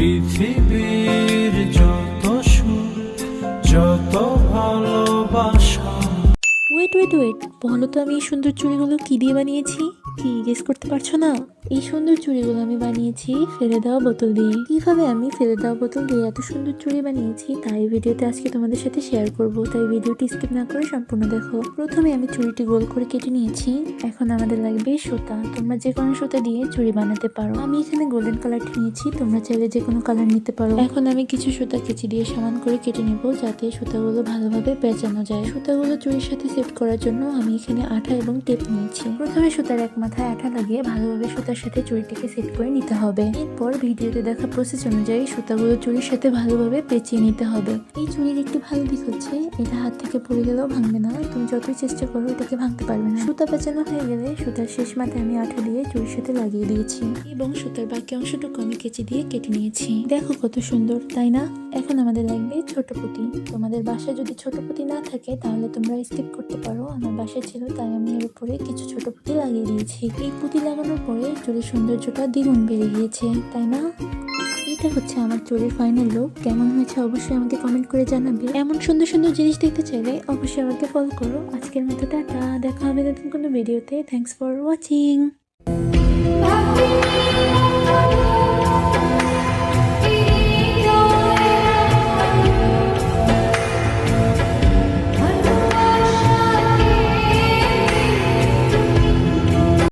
পৃথিবীর যত সুখ, যত ভালোবাসা। ওয়েট ওয়েট ওয়েট, বলো তো আমি এই সুন্দর চুড়িগুলো কি দিয়ে বানিয়েছি? কি গেস করতে পারছো না? এই সুন্দর চুড়িগুলো আমি বানিয়েছি ফেলে দেওয়া বোতল দিয়ে। কিভাবে আমি ফেলে দেওয়া বোতল দিয়ে এত সুন্দর চুড়ি বানিয়েছি তাই ভিডিওতে আজকে তোমাদের সাথে শেয়ার করব, তাই ভিডিওটি স্কিপ না করে সম্পূর্ণ দেখো। প্রথমে আমি চুড়িটি গোল করে কেটে নিয়েছি। এখন আমাদের লাগবে সুতা। তোমরা যে কোনো সুতা দিয়ে চুড়ি বানাতে পারো। আমি এখানে গোল্ডেন কালারটি নিয়েছি, তোমরা চাইলে যে কোনো কালার নিতে পারো। এখন আমি কিছু সুতা কেচি দিয়ে সমান করে কেটে নেব যাতে সুতাগুলো ভালোভাবে পেঁচানো যায়। সুতাগুলো চুড়ির সাথে সেট করার জন্য আমি এখানে আঠা এবং টেপ নিয়েছি। প্রথমে সুতার এক মাথায় আঠা লাগিয়ে ভালোভাবে সুতার সাথে চুড়িটিকে সেট করে নিতে হবে। এরপর ভিডিওতে দেখা প্রসেস অনুযায়ী সুতাগুলো চুড়ির সাথে ভালোভাবে পেঁচিয়ে নিতে হবে। এই চুড়ির একটি ভালো দিক হচ্ছে এটা হাত থেকে পড়ে গেলেও ভাঙবে না, তুমি যতই চেষ্টা করো এটাকে ভাঙতে পারবে না। সুতা পেঁচানো হয়ে গেলে সুতার শেষ মাথায় আমি আঠা দিয়ে চুড়ির সাথে লাগিয়ে দিয়েছি এবং সুতার বাকি অংশটুকু আমি কেচি দিয়ে কেটে নিয়েছি। দেখো কত সুন্দর, তাই না? এখন আমাদের লাগবে ছোট পুঁতি। তোমাদের বাসায় যদি ছোট পুঁতি না থাকে তাহলে তোমরা স্কিপ করতে পারো। আমার বাসায় ছিল তাই আমি এর উপরে কিছু ছোট পুঁতি লাগিয়ে দিয়েছি। এই পুঁতি লাগানোর পরে চুড়ির সৌন্দর্যটা দ্বিগুণ বেড়ে গিয়েছে, তাই না? এটা হচ্ছে আমার চুড়ির ফাইনাল লুক। কেমন হয়েছে অবশ্যই আমাকে কমেন্ট করে জানাবে। এমন সুন্দর সুন্দর জিনিস দেখতে চাইলে অবশ্যই আমাকে ফলো করো। আজকের মতো টাটা, দেখা হবে নতুন কোনো ভিডিওতে। Thanks for watching.